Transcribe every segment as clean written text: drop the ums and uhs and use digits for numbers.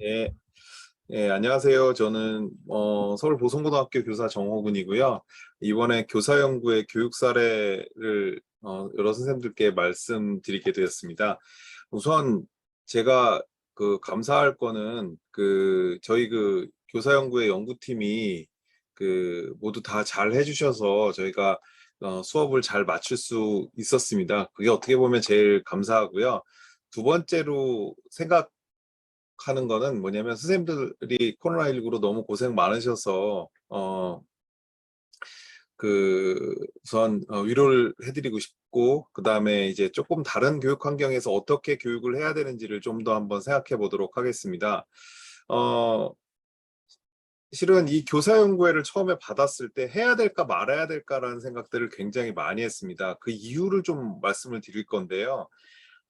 예, 안녕하세요. 저는 서울 보성고등학교 교사 정호근이고요. 이번에 교사연구의 교육 사례를 여러 선생님들께 말씀드리게 되었습니다. 우선 제가 감사할 거는 저희 교사연구의 연구팀이 모두 다 잘 해주셔서 저희가 수업을 잘 마칠 수 있었습니다. 그게 어떻게 보면 제일 감사하고요. 두 번째로 하는 거는 뭐냐면 선생님들이 코로나19로 너무 고생 많으셔서 우선 위로를 해드리고 싶고, 그 다음에 이제 조금 다른 교육 환경에서 어떻게 교육을 해야 되는지를 좀 더 한번 생각해 보도록 하겠습니다. 어, 실은 이 교사연구회를 처음에 받았을 때 해야 될까 말아야 될까라는 생각들을 굉장히 많이 했습니다. 그 이유를 좀 말씀을 드릴 건데요.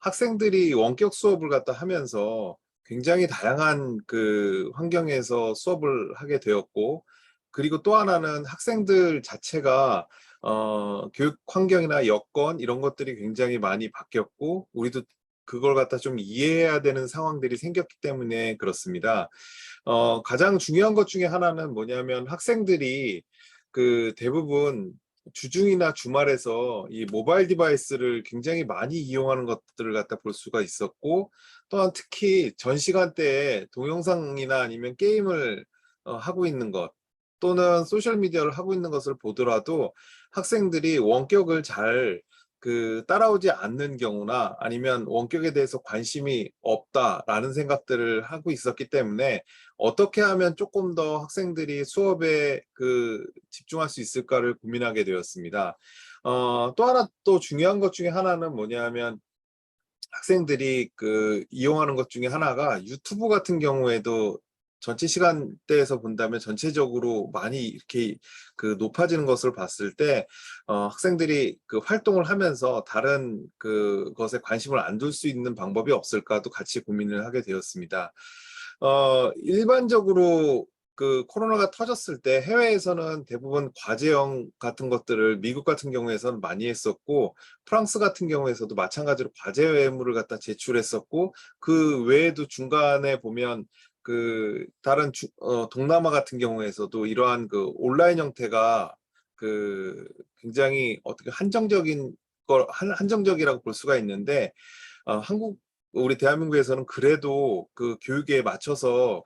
학생들이 원격 수업을 갖다 하면서 굉장히 다양한 환경에서 수업을 하게 되었고, 그리고 또 하나는 학생들 자체가 교육 환경이나 여건 이런 것들이 굉장히 많이 바뀌었고, 우리도 그걸 갖다 좀 이해해야 되는 상황들이 생겼기 때문에 그렇습니다. 가장 중요한 것 중에 하나는 뭐냐면 학생들이 대부분 주중이나 주말에서 이 모바일 디바이스를 굉장히 많이 이용하는 것들을 갖다 볼 수가 있었고, 또한 특히 전 시간대에 동영상이나 아니면 게임을 하고 있는 것, 또는 소셜미디어를 하고 있는 것을 보더라도 학생들이 원격을 잘 따라오지 않는 경우나 아니면 원격에 대해서 관심이 없다라는 생각들을 하고 있었기 때문에 어떻게 하면 조금 더 학생들이 수업에 집중할 수 있을까를 고민하게 되었습니다. 또 하나 또 중요한 것 중에 하나는 뭐냐면 학생들이 이용하는 것 중에 하나가 유튜브 같은 경우에도 전체 시간대에서 본다면 전체적으로 많이 이렇게 높아지는 것을 봤을 때 학생들이 활동을 하면서 다른 것에 관심을 안 둘 수 있는 방법이 없을까도 같이 고민을 하게 되었습니다. 일반적으로 코로나가 터졌을 때 해외에서는 대부분 과제형 같은 것들을 미국 같은 경우에서는 많이 했었고, 프랑스 같은 경우에서도 마찬가지로 과제물을 갖다 제출했었고, 그 외에도 중간에 보면 다른 동남아 같은 경우에서도 이러한 온라인 형태가 굉장히 어떻게 한정적이라고 볼 수가 있는데, 우리 대한민국에서는 그래도 교육에 맞춰서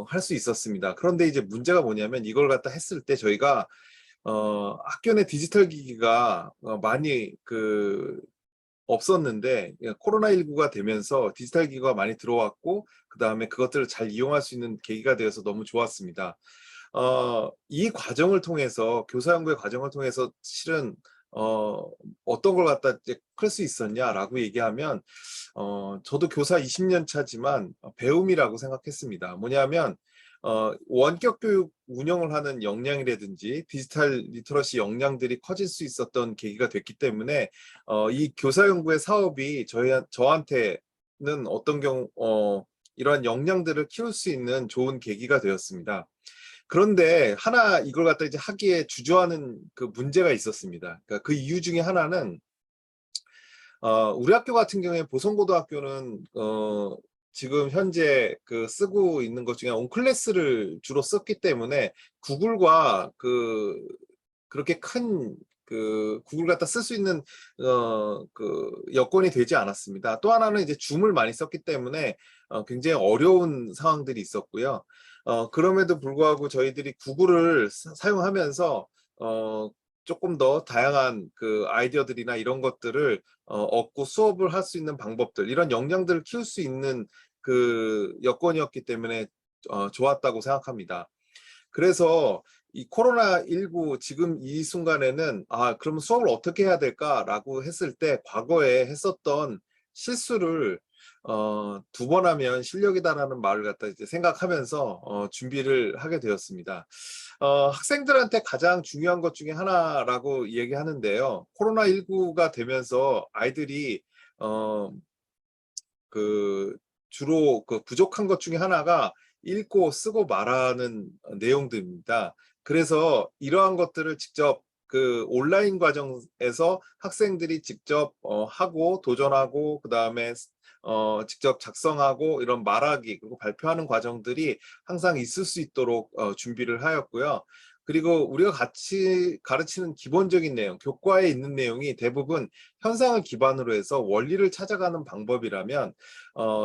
할 수 있었습니다. 그런데 이제 문제가 뭐냐면 이걸 갖다 했을 때 저희가 학교 내 디지털 기기가 많이 없었는데, 코로나19가 되면서 디지털 기기가 많이 들어왔고, 그 다음에 그것들을 잘 이용할 수 있는 계기가 되어서 너무 좋았습니다. 이 과정을 통해서, 교사연구의 과정을 통해서 실은 어떤 걸 갖다 이제 클 수 있었냐라고 얘기하면, 저도 교사 20년 차지만 배움이라고 생각했습니다. 뭐냐면 원격 교육 운영을 하는 역량이라든지 디지털 리터러시 역량들이 커질 수 있었던 계기가 됐기 때문에 이 교사연구의 사업이 저한테는 어떤 경우 이러한 역량들을 키울 수 있는 좋은 계기가 되었습니다. 그런데 하나 이걸 갖다 이제 하기에 주저하는 문제가 있었습니다. 그러니까 그 이유 중에 하나는 우리 학교 같은 경우에 보성고등학교는 지금 현재 쓰고 있는 것 중에 온클래스를 주로 썼기 때문에 구글과 그렇게 큰 구글 갖다 쓸 수 있는 여건이 되지 않았습니다. 또 하나는 이제 줌을 많이 썼기 때문에 굉장히 어려운 상황들이 있었고요. 그럼에도 불구하고 저희들이 구글을 사용하면서 조금 더 다양한 아이디어들이나 이런 것들을 얻고 수업을 할 수 있는 방법들, 이런 역량들을 키울 수 있는 여건이었기 때문에 좋았다고 생각합니다. 그래서 이 코로나19 지금 이 순간에는 그러면 수업을 어떻게 해야 될까라고 했을 때 과거에 했었던 실수를 두 번 하면 실력이다라는 말을 갖다 이제 생각하면서 준비를 하게 되었습니다. 학생들한테 가장 중요한 것 중에 하나라고 얘기하는데요. 코로나19가 되면서 아이들이 어, 주로 부족한 것 중에 하나가 읽고 쓰고 말하는 내용들입니다. 그래서 이러한 것들을 직접 온라인 과정에서 학생들이 직접 하고 도전하고, 그 다음에 직접 작성하고 이런 말하기 그리고 발표하는 과정들이 항상 있을 수 있도록 준비를 하였고요. 그리고 우리가 같이 가르치는 기본적인 내용, 교과에 있는 내용이 대부분 현상을 기반으로 해서 원리를 찾아가는 방법이라면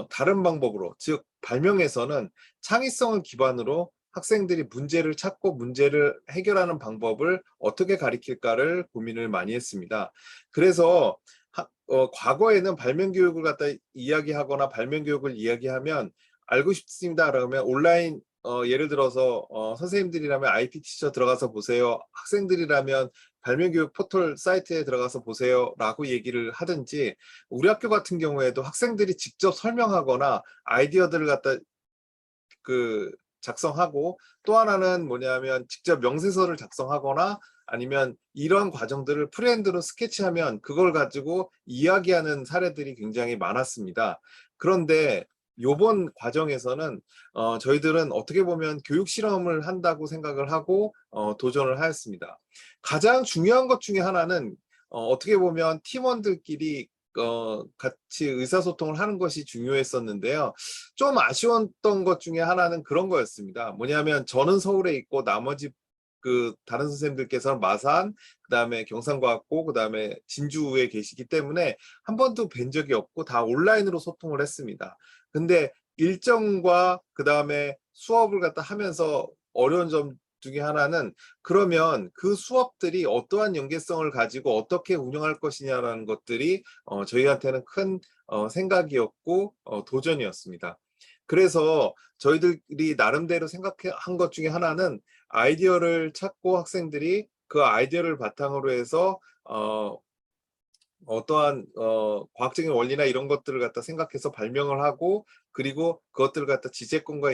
다른 방법으로, 즉 발명에서는 창의성을 기반으로 학생들이 문제를 찾고 문제를 해결하는 방법을 어떻게 가리킬까를 고민을 많이 했습니다. 그래서 과거에는 발명 교육을 갖다 이야기하거나 발명 교육을 이야기하면 알고 싶습니다 그러면 온라인 예를 들어서 선생님들이라면 IP 티처 들어가서 보세요. 학생들이라면 발명교육 포털 사이트에 들어가서 보세요 라고 얘기를 하든지, 우리 학교 같은 경우에도 학생들이 직접 설명하거나 아이디어들을 갖다 작성하고, 또 하나는 뭐냐면 직접 명세서를 작성하거나 아니면 이런 과정들을 프리핸드로 스케치하면 그걸 가지고 이야기하는 사례들이 굉장히 많았습니다. 그런데 요번 과정에서는 저희들은 어떻게 보면 교육 실험을 한다고 생각을 하고 도전을 하였습니다. 가장 중요한 것 중에 하나는 어떻게 보면 팀원들끼리 같이 의사소통을 하는 것이 중요했었는데요. 좀 아쉬웠던 것 중에 하나는 그런 거였습니다. 뭐냐면 저는 서울에 있고 나머지 다른 선생님들께서는 마산, 그다음에 경상과학고, 그다음에 진주에 계시기 때문에 한 번도 뵌 적이 없고 다 온라인으로 소통을 했습니다. 근데 일정과 그다음에 수업을 갖다 하면서 어려운 점 중에 하나는, 그러면 그 수업들이 어떠한 연계성을 가지고 어떻게 운영할 것이냐라는 것들이 저희한테는 큰 생각이었고 도전이었습니다. 그래서 저희들이 나름대로 생각한 것 중에 하나는 아이디어를 찾고 학생들이 그 아이디어를 바탕으로 해서 어떠한 과학적인 원리나 이런 것들을 갖다 생각해서 발명을 하고, 그리고 그것들을 갖다 지재권과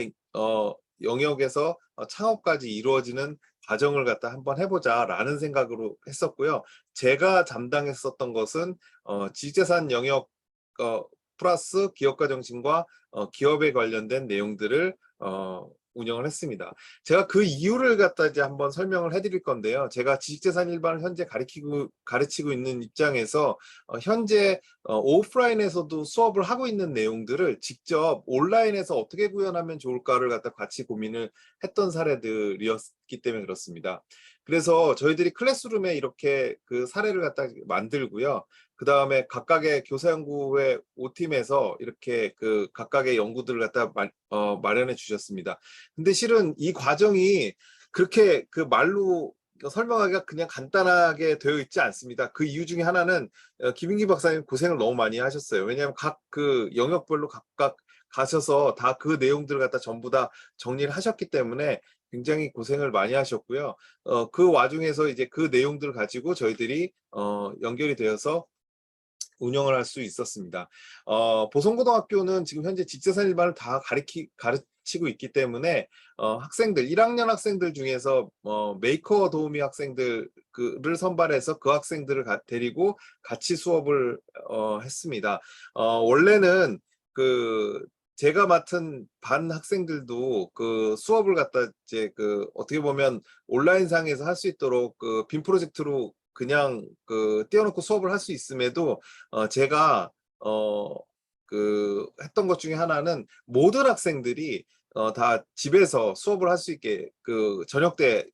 영역에서 창업까지 이루어지는 과정을 갖다 한번 해보자라는 생각으로 했었고요. 제가 담당했었던 것은 지재산 영역 플러스 기업가 정신과 기업에 관련된 내용들을 운영을 했습니다. 제가 그 이유를 갖다 이제 한번 설명을 해드릴 건데요. 제가 지식재산 일반을 현재 가르치고 있는 입장에서 현재 오프라인에서도 수업을 하고 있는 내용들을 직접 온라인에서 어떻게 구현하면 좋을까를 갖다 같이 고민을 했던 사례들이었기 때문에 그렇습니다. 그래서 저희들이 클래스룸에 이렇게 그 사례를 갖다 만들고요. 그 다음에 각각의 교사연구회 5팀에서 이렇게 각각의 연구들을 갖다 마련해 주셨습니다. 근데 실은 이 과정이 그렇게 말로 설명하기가 그냥 간단하게 되어 있지 않습니다. 그 이유 중에 하나는 김인기 박사님 고생을 너무 많이 하셨어요. 왜냐하면 각 영역별로 각각 가셔서 다 그 내용들을 갖다 전부 다 정리를 하셨기 때문에 굉장히 고생을 많이 하셨고요. 그 와중에서 이제 그 내용들을 가지고 저희들이 연결이 되어서 운영을 할 수 있었습니다. 보성고등학교는 지금 현재 직재산 일반을 다 가르치고 있기 때문에 학생들 1학년 학생들 중에서 메이커 도우미 학생들을 선발해서 그 학생들을 데리고 같이 수업을 했습니다. 원래는 제가 맡은 반 학생들도 수업을 갖다 이제 어떻게 보면 온라인상에서 할 수 있도록 빔 프로젝트로 그냥 띄워놓고 수업을 할 수 있음에도 제가 했던 것 중에 하나는 모든 학생들이 다 집에서 수업을 할 수 있게 저녁 때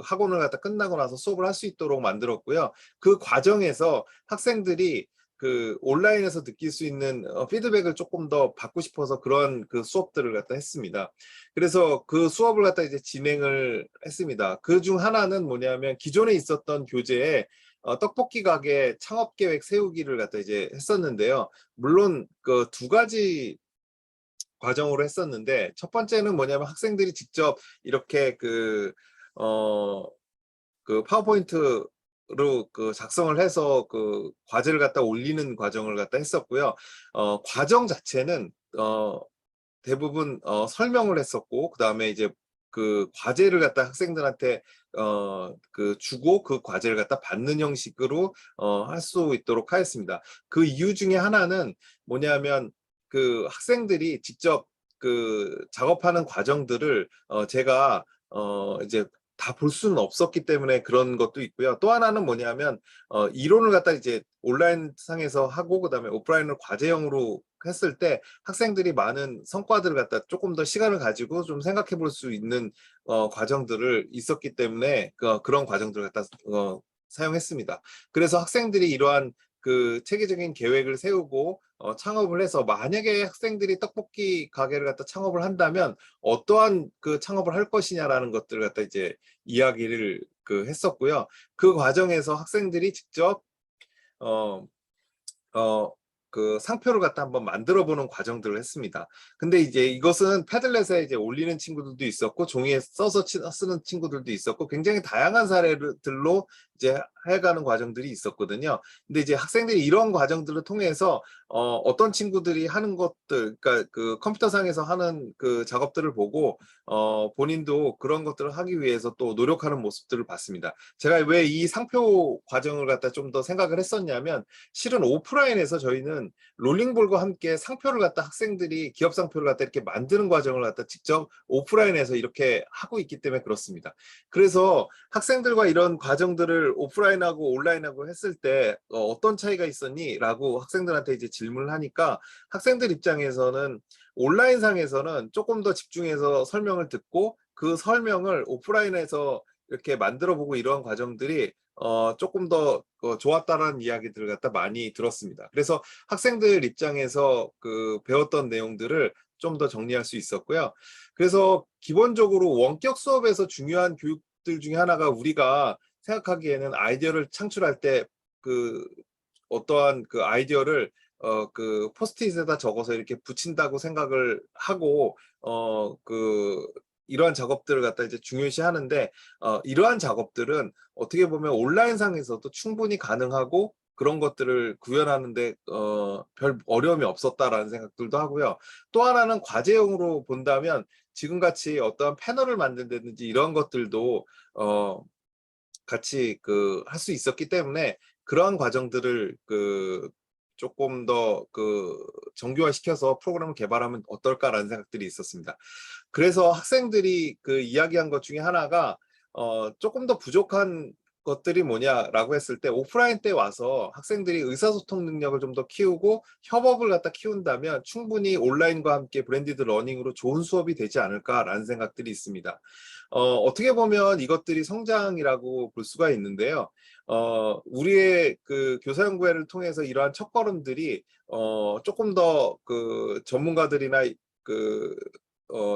학원을 갖다 끝나고 나서 수업을 할 수 있도록 만들었고요. 그 과정에서 학생들이 온라인에서 느낄 수 있는 피드백을 조금 더 받고 싶어서 그런 수업들을 갖다 했습니다. 그래서 그 수업을 갖다 이제 진행을 했습니다. 그 중 하나는 뭐냐면 기존에 있었던 교재에 떡볶이 가게 창업 계획 세우기를 갖다 이제 했었는데요. 물론 두 가지 과정으로 했었는데, 첫 번째는 뭐냐면 학생들이 직접 이렇게 파워포인트 로 작성을 해서 과제를 갖다 올리는 과정을 갖다 했었고요. 과정 자체는 대부분 설명을 했었고, 그 다음에 이제 과제를 갖다 학생들한테 주고 그 과제를 갖다 받는 형식으로 할 수 있도록 하였습니다. 그 이유 중에 하나는 뭐냐면 학생들이 직접 작업하는 과정들을 제가 이제 다 볼 수는 없었기 때문에 그런 것도 있고요. 또 하나는 뭐냐면 이론을 갖다 이제 온라인 상에서 하고 그다음에 오프라인을 과제형으로 했을 때 학생들이 많은 성과들을 갖다 조금 더 시간을 가지고 좀 생각해 볼 수 있는 과정들을 있었기 때문에 그런 과정들을 갖다 사용했습니다. 그래서 학생들이 이러한 그 체계적인 계획을 세우고 창업을 해서 만약에 학생들이 떡볶이 가게를 갖다 창업을 한다면 어떠한 그 창업을 할 것이냐라는 것들을 갖다 이제 이야기를 했었고요. 그 과정에서 학생들이 직접 어, 어, 그 상표를 갖다 한번 만들어 보는 과정들을 했습니다. 근데 이제 이것은 패들렛에 이제 올리는 친구들도 있었고 종이에 써서 쓰는 친구들도 있었고 굉장히 다양한 사례들로 이제 해가는 과정들이 있었거든요. 근데 이제 학생들이 이런 과정들을 통해서 어떤 친구들이 하는 것들, 그러니까 그 컴퓨터상에서 하는 그 작업들을 보고 본인도 그런 것들을 하기 위해서 또 노력하는 모습들을 봤습니다. 제가 왜 이 상표 과정을 갖다 좀 더 생각을 했었냐면 실은 오프라인에서 저희는 롤링볼과 함께 상표를 갖다 학생들이 기업 상표를 갖다 이렇게 만드는 과정을 갖다 직접 오프라인에서 이렇게 하고 있기 때문에 그렇습니다. 그래서 학생들과 이런 과정들을 오프라인하고 온라인하고 했을 때 어떤 차이가 있었니? 라고 학생들한테 이제 질문을 하니까 학생들 입장에서는 온라인상에서는 조금 더 집중해서 설명을 듣고 그 설명을 오프라인에서 이렇게 만들어 보고 이러한 과정들이 조금 더 좋았다라는 이야기들을 갖다 많이 들었습니다. 그래서 학생들 입장에서 그 배웠던 내용들을 좀 더 정리할 수 있었고요. 그래서 기본적으로 원격 수업에서 중요한 교육들 중에 하나가 우리가 생각하기에는 아이디어를 창출할 때 그 어떠한 그 아이디어를 그 포스트잇에다 적어서 이렇게 붙인다고 생각을 하고 이러한 작업들을 갖다 이제 중요시 하는데 이러한 작업들은 어떻게 보면 온라인상에서도 충분히 가능하고 그런 것들을 구현하는데 별 어려움이 없었다라는 생각들도 하고요. 또 하나는 과제형으로 본다면 지금같이 어떠한 패널을 만든다든지 이런 것들도 같이 할 수 있었기 때문에 그러한 과정들을 조금 더 정교화시켜서 프로그램을 개발하면 어떨까라는 생각들이 있었습니다. 그래서 학생들이 이야기한 것 중에 하나가 조금 더 부족한 것들이 뭐냐라고 했을 때 오프라인 때 와서 학생들이 의사소통 능력을 좀 더 키우고 협업을 갖다 키운다면 충분히 온라인과 함께 브랜디드 러닝으로 좋은 수업이 되지 않을까라는 생각들이 있습니다. 어떻게 보면 이것들이 성장이라고 볼 수가 있는데요. 우리의 교사연구회를 통해서 이러한 첫걸음들이 조금 더 전문가들이나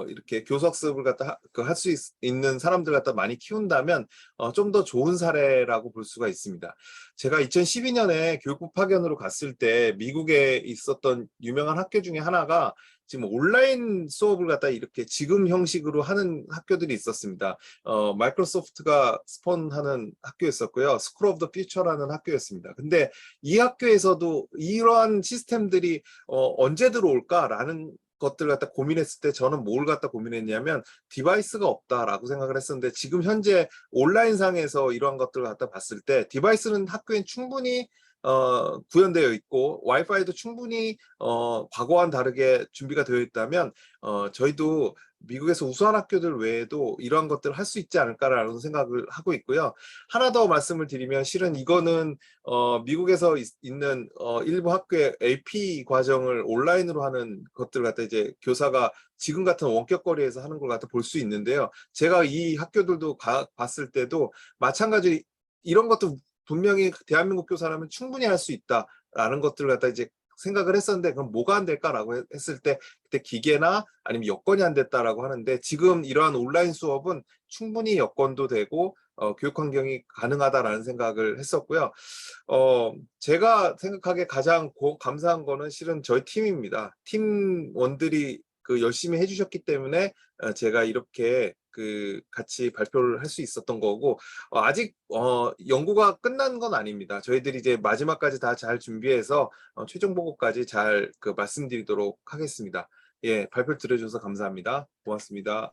이렇게 교수학습을 갖다 할 수 있는 사람들 갖다 많이 키운다면 좀 더 좋은 사례라고 볼 수가 있습니다. 제가 2012년에 교육부 파견으로 갔을 때 미국에 있었던 유명한 학교 중에 하나가 지금 온라인 수업을 갖다 이렇게 지금 형식으로 하는 학교들이 있었습니다. 마이크로소프트가 스폰하는 학교였었고요. 스쿨 오브 더 퓨처라는 학교였습니다. 근데 이 학교에서도 이러한 시스템들이 언제 들어올까라는 것들 갖다 고민했을 때 저는 뭘 갖다 고민했냐면 디바이스가 없다라고 생각을 했었는데 지금 현재 온라인상에서 이러한 것들을 갖다 봤을 때 디바이스는 학교엔 충분히 구현되어 있고 와이파이도 충분히 과거와는 다르게 준비가 되어 있다면 저희도 미국에서 우수한 학교들 외에도 이러한 것들을 할 수 있지 않을까라는 생각을 하고 있고요. 하나 더 말씀을 드리면 실은 이거는 미국에서 있는 일부 학교의 AP 과정을 온라인으로 하는 것들 갖다 이제 교사가 지금 같은 원격거리에서 하는 걸 갖다 볼 수 있는데요. 제가 이 학교들도 봤을 때도 마찬가지로 이런 것도 분명히 대한민국 교사라면 충분히 할 수 있다라는 것들을 갖다 이제 생각을 했었는데 그럼 뭐가 안 될까라고 했을 때 그때 기계나 아니면 여건이 안 됐다라고 하는데 지금 이러한 온라인 수업은 충분히 여건도 되고 교육 환경이 가능하다라는 생각을 했었고요. 제가 생각하기에 가장 감사한 거는 실은 저희 팀입니다. 팀원들이 열심히 해주셨기 때문에 제가 이렇게 같이 발표를 할 수 있었던 거고 아직 연구가 끝난 건 아닙니다. 저희들이 이제 마지막까지 다 잘 준비해서 최종 보고까지 잘 말씀드리도록 하겠습니다. 예, 발표 들어주셔서 감사합니다. 고맙습니다.